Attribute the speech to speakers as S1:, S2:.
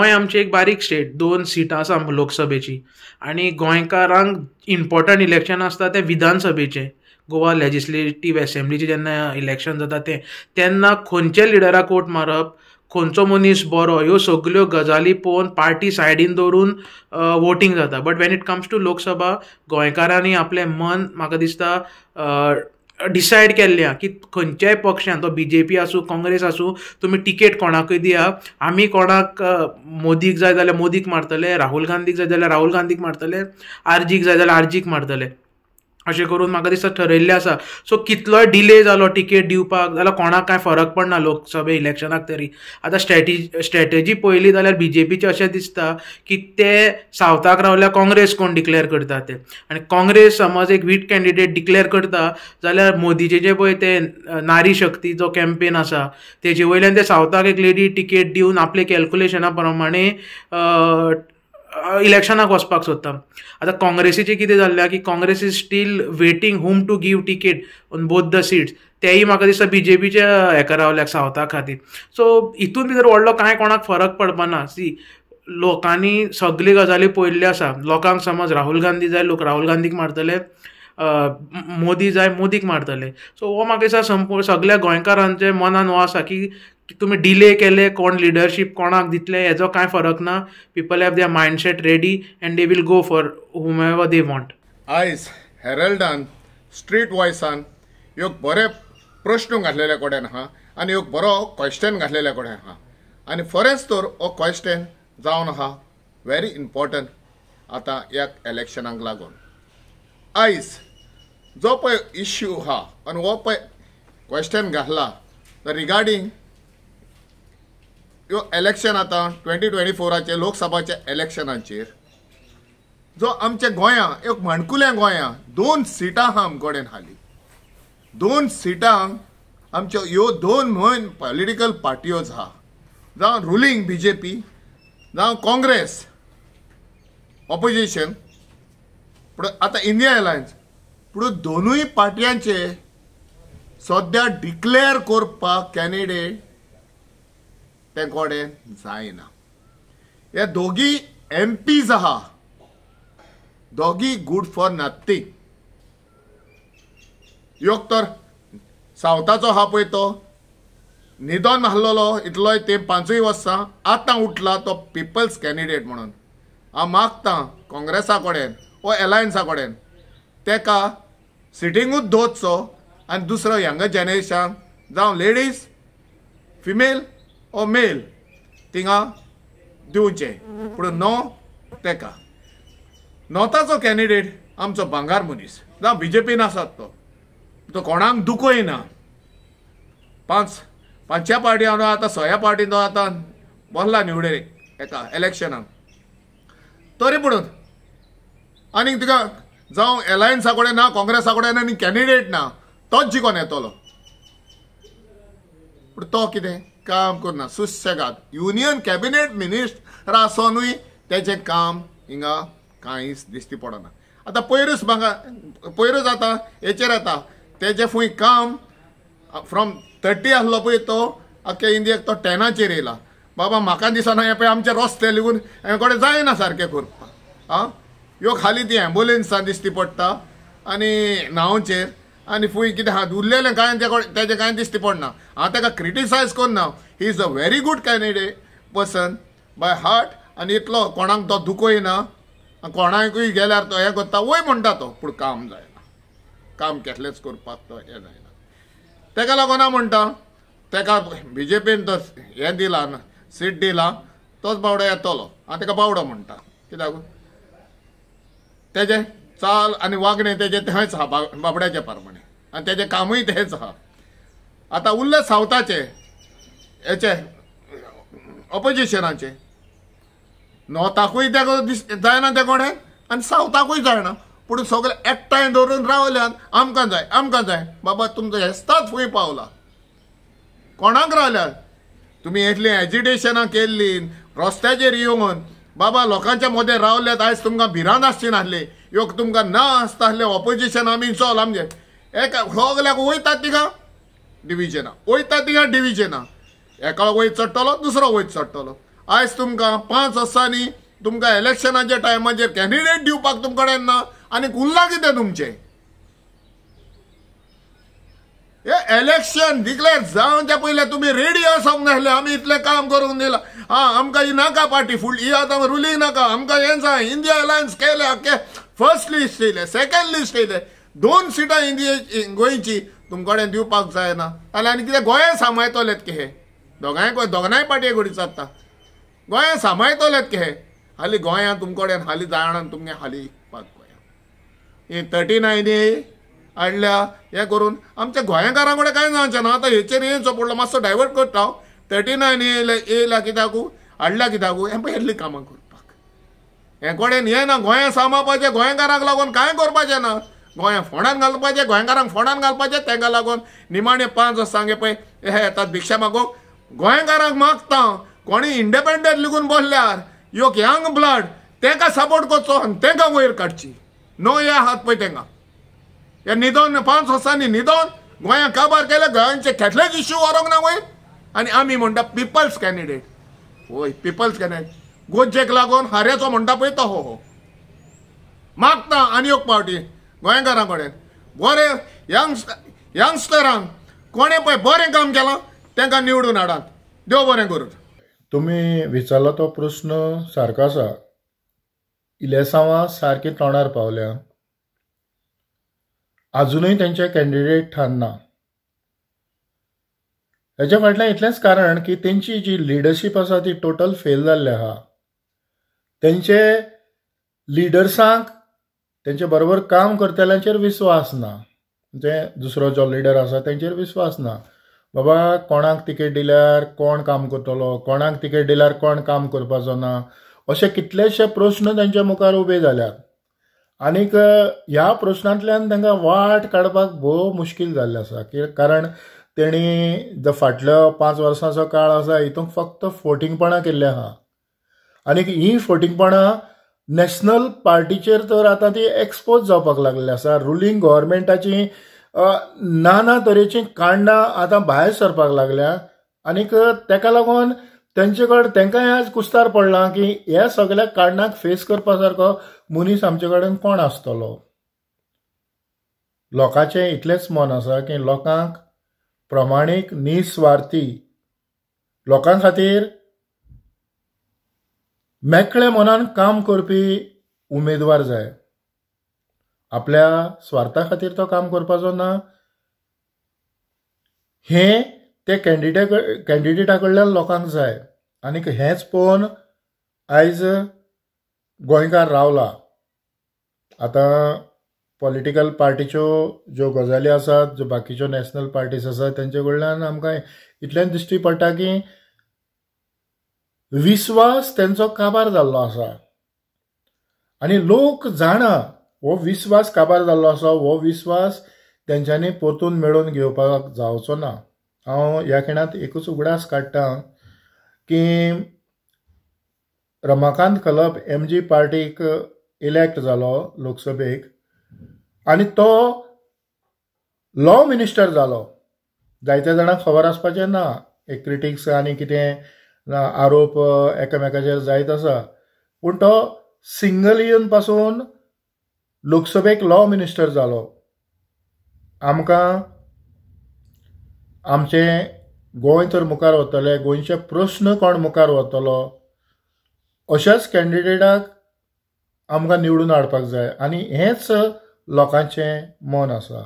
S1: गोंय आमची एक बारीक स्टेट, 2 सिटां आसा लोकसभेची, आनी गोंयकारांक इम्पॉर्टंट इलेक्शन आसता ते विधानसभेचे, गोवा लेजिस्लेटीव असेंब्लीचे जेन्ना इलेक्शन जाता तेन्ना खंयच्या लिडराक वोट मारप, खंयचो मनीस बरो, ह्यो सगळ्यो गजाली पळोवन पार्टी सायडीन दवरून वोटींग जाता. But when it comes to Lok Sabha, गोंयकारांनी आपलें मन म्हाका दिसता डिसायड केल्लें की खंयच्याय पक्षान, तो BJP आसूं काँग्रेस आसूं, तुमी टिकेट कोणाकूय दिया, आमी कोणाक मोदीक जाय जाल्यार मोदीक मारतले, राहुल गांधीक जाय जाल्यार राहुल गांधीक मारतले, आरजीक जाय जाल्यार आरजीक मारतले, अशें करून म्हाका दिसता ठरयल्लें आसा. सो कितलोय डिले जालो टिकेट दिवपाक जाल्यार कोणाक कांय फरक पडना लोकसभे इलेक्शनाक तरी. आतां स्ट्रॅटेजी पळयली जाल्यार BJPचें अशें दिसता की ते सावथाक रावल्यार काँग्रेस कोण डिक्लेअर करता ते, आनी काँग्रेस समज एक वीट कॅन्डिडेट डिक्लेअर करता जाल्यार मोदीचे जे पळय ते नारी शक्ती जो कॅम्पेन आसा तेजे वयल्यान ते सावथाक एक लेडी टिकेट दिवन आपले कॅल्क्युलेशना प्रमाणे इलेक्शनाक वचपाक सोदता. आतां काँग्रेसीचें कितें जाल्लें की Congress is still waiting whom to give ticket on both the seats, तेय म्हाका दिसता BJPच्या हेका रावल्याक सावथा खातीर. सो हितून भितर व्हडलो कांय कोणाक फरक पडपाना. सी, लोकांनी सगळी गजाली पळयल्ल्यो आसा. लोकांक समज राहुल गांधी जाय, लोक राहुल गांधीक मारतले, मोदी जाय मोदीक मारतले. सो हो म्हाका दिसता सगळ्या गोंयकारांचे मनान हो आसा की तुमी डिले केले, कोण लिडरशीप कोणाक दितले हेजो कांय फरक ना. People have their mindset ready and they will go for whatever they want.
S2: आयज हेरल्डान स्ट्रीट वॉयसान एक बरे प्रश्न घातलेल्या कडेन आहा आनी एक बरो क्वेश्चन घातलेल्या कडेन आहा, आनी फरेंच तर हो क्वेश्चन जावन आहा व्हेरी इम्पॉर्टंट आतां ह्या इलेक्शनाक लागून. आयज जो पळय इश्यू आहा आनी हो पळय क्वेश्चन घातला रिगार्डींग ह्यो इलेक्शन आतां 2024चे लोकसभाच्या इलेक्शनाचेर जो आमच्या गोंया एक म्हणकुल्या गोंया 2 सिटां आहा आमकडेन हाली. 2 सिटां आमच्यो ह्यो 2 मेन पॉलिटिकल पार्टियोज आहा, जावं रुलींग BJP जावं काँग्रेस ऑपोजिशन, पूण आतां इंडिया अलायन्स, पूण दोनूय पार्टयांचे सद्या डिक्लेअर करपाक कॅन्डिडेट ते कडेन जायना. हे दोगी MPs आहा, दोगी गूड फॉर नथींग. एक तर सावथाचो आहा पळय तो न्हिदोन मारलेलो इतलोय ते 5 वर्सां, आतां उठला तो पिपल्स कॅन्डिडेट म्हणून. हांव मागता काँग्रेसा कडेन वो अलायन्सा कडेन तेका सिटींगूच दवरचो आनी दुसरो यंगर जनरेशन जावं लेडीज फिमेल ओ मेल थिंगा दिवचे, पूण नो तेका नॉर्थाचो कॅन्डिडेट आमचो भांगार मनीस जावं BJPन आसात तो कोणाक दुखोय ना. 5 पार्टी हांव आतां 6 पार्टीन तो आतां बसला निवडे एका इलेक्शनाक. तरी पूण आनीक तुका जावं अलायन्सा कडेन ना, काँग्रेसा कडेन आनी कॅन्डिडेट ना, तोच जिखोन येतलो. पूण तो कितें काम करना, सुशेगाद युनियन कॅबिनेट मिनिस्टर आसोनूय तेजें काम हिंगा कांयच दिश्टी पडना. आतां पयरूच आतां हेचेर येता तेजें फूंय काम फ्रॉम 30 आसलो पळय तो आख्या इंडियेक तो 10चेर येयला. बाबा म्हाका दिसना हे पळय आमचे रस्ते लिगून हे कडेन जायना सारकें करपाक. ह्यो खाली ती एम्बुलन्सां दिश्टी पडटा आनी नांवचेर, आनी फूंय कितें आहा उरलेलें कांय तेजें कांय दिश्टी पडना. हांव ताका क्रिटिसायज करना, he is a very good candidate person by heart, आनी इतलो कोणाक तो दुखोय ना, कोणाकूय गेल्यार तो हें करता वय म्हणटा तो, पूण काम जायना. काम केसलेंच करपाक तो हें जायना. तेका लागून हांव म्हणटा तेका BJPन तर हें दिलां सीट दिलां, तोच बावडो येतलो. हांव तेका बावडो म्हणटा, कित्याक तेजें चाल आनी वागणें तेजें थंयच आहा बाबड्याचे प्रमाणे, आनी तेजें कामूय तेंच आहा. आतां उरले सावथाचे हेचे ऑपोजिशनाचे, नॉर्थाकूय तेका जायना ते कडेन आनी सावथाकूय जायना, पूण सगळे एकठांय धरून रावल्यात आमकां जाय. बाबा तुमचो हेस्ताच फूंय पावला, कोणाक रावल्यात तुमी इतली एजिटेशनां केल्ली रस्त्याचेर येवन बाबा लोकांच्या मदें रावल्यात. आयज तुमकां भिरांत आसची नासली, योग तुमकां ना आसता आसलें ऑपोजिशन आमी चल आमचे एका सगल्याक वयतात तिका डिविजनां, एका वयर चडटलो दुसरो वयर चडटलो. आयज तुमकां 5 वर्सांनी तुमकां इलेक्शनाच्या टायमाचेर कॅन्डिडेट दिवपाक तुमचे कडेन ना आनी उरलां कितें तुमचें? हे इलेक्शन डिक्लेअर जावच्या पयले तुम्ही रेडी आसोंक नासले. आमी इतलें काम करून दिलां, आमकां ही नाका पार्टी फुडली, ही आतां रुलींग नाका, आमकां हें जाय, इंडिया अलायन्स केले, आख्खे फर्स्ट लिस्ट येयले, सेकंड लिस्ट येयले, 2 सिटां गोंयची तुमचे कडेन दिवपाक जायना जाल्यार आनी कितें गोंय सांबाळटलेत के दोगांय पार्टी घडी चालता, गोंय सांबाळटलेत के हालीं गोंयां तुमचे कडेन हालीं जाणान तुमगे हालीं विकपाक गोंयां हे 39 हाडल्या हें करून आमच्या गोंयकारां कडेन कांय जावचें ना. आतां हेचेर येवचो पडलो, मातसो डायवर्ट करता हांव. 39 येयल्या कित्याकू हाडल्या कित्याकू हें पयलीं कामां करपाक हे कडेन हें ना. गोंया सांबाळपाचें, गोंयकारांक लागून कांय करपाचें ना, गोंया फोंडान घालपाचें, गोंयकारांक फोंडान घालपाचें. तांकां लागून निमाणे 5 वर्सांगे पळय हे येतात भिक्षा मागोवंक, गोंयकारांक मागता. कोणी इंडिपेंडंट लिगून बोसल्यार योक यंग ब्लड तांकां सपोर्ट करचो आनी तांकां वयर काडची. नो हे आहात पळय तांकां हे न्हिदोन 5 वर्सांनी न्हिदोन गोंया काबार केले, गोंयांचे केटलेच इश्यू व्हरोंक ना वयर. आनी आमी म्हणटा पिपल्स कॅन्डिडेट, होय पिपल्स कॅन्डिडेट गोंयचेक लागून हारेचो म्हणटा पळय तो हो मागता. आनी एक पावटी गोंयकारां कडेन बरें यंगस्टरांक कोणें पळय बरें काम केलां तांकां निवडून हाडात, देव बरें करूं.
S3: तुमी विचारलो तो प्रश्न सारको आसा. इलेसांवां सारकी तोंडार पावल्या, अजूनय तेंचे कॅन्डिडेट थारना. हेच्या फाटल्यान इतलेंच कारण की तेंची जी लिडरशीप आसा ती टोटल फेल जाल्ली आहा. तेंचे लिडर्सांक तेंचे बरोबर काम करतल्यांचेर विश्वास ना, म्हणजे दुसरो जो लिडर आसा तेंचेर विश्वास ना. बाबा कोणाक तिकेट दिल्यार कोण काम करतलो, कोणाक तिकेट दिल्यार कोण काम करपाचो ना, अशे कितलेशे प्रश्न तेंच्या मुखार उबे जाल्यात. आनीक ह्या प्रश्नांतल्यान तांकां वाट काडपाक भोव मुश्कील जाल्लें आसा. कारण तेणी जो फाटलो 5 वर्सांचो काळ आसा हितूंक फक्त फोटिंगपणां केल्लीं आहा. आनीक ही फोटिंगपणां नॅशनल पार्टीचेर तर आतां ती एक्सपोज जावपाक लागलेली आसा. रुलींग गव्हर्मेंटाची नाना तरेची कांडां आतां भायर सरपाक लागल्या. आनीक ताका लागून तेंचे कडेन तांकांय आज कुस्तार पडलां की ह्या सगळ्या कांडांक फेस करपा सारको मनीस आमचे कडेन कोण आसतलो. लोकांचें इतलेंच मन आसा की लोकांक प्रमाणीक निस्वार्थी, लोकां खातीर मेकळे मनान काम करपी उमेदवार जाय. आपल्या स्वार्था खातीर तो काम करपाचो ना, हें ते कॅन्डिडेटा कडल्यान लोकांक जाय. आनीक हेंच पळोवन आयज गोंयकार रावला. आतां पॉलिटिकल पार्टीच्यो ज्यो गजाली आसात, ज्यो बाकीच्यो नॅशनल पार्टीज आसात तेंचे कडल्यान आमकां इतलेंच दिश्टी पडटा की विश्वास तेंचो काबार जाल्लो आसा. आनी लोक जाणा हो विश्वास काबार जाल्लो आसा, हो विश्वास तेंच्यांनी परतून मेळोवन घेवपाक जावचो ना. हांव ह्या खिणांत एकूच उगडास काडटां की रमाकांत कलप MG पार्टीक इलेक्ट जालो लोकसभेक आनी तो लॉ मिनिस्टर जालो. जायत्या जाणांक खबर आसपाचें ना, एक क्रिटिक्स आनी कितें आरोप एकामेकाचेर जायत आसा, पूण तो सिंगल येवन पासून लोकसभेक लॉ मिनिस्टर जालो. आमकां आमचें गोंय तर मुखार वतलें, गोंयचे प्रश्न कोण मुखार वतलो अशाच कॅन्डिडेटाक आमकां निवडून हाडपाक जाय. आनी हेंच लोकांचें मन आसा.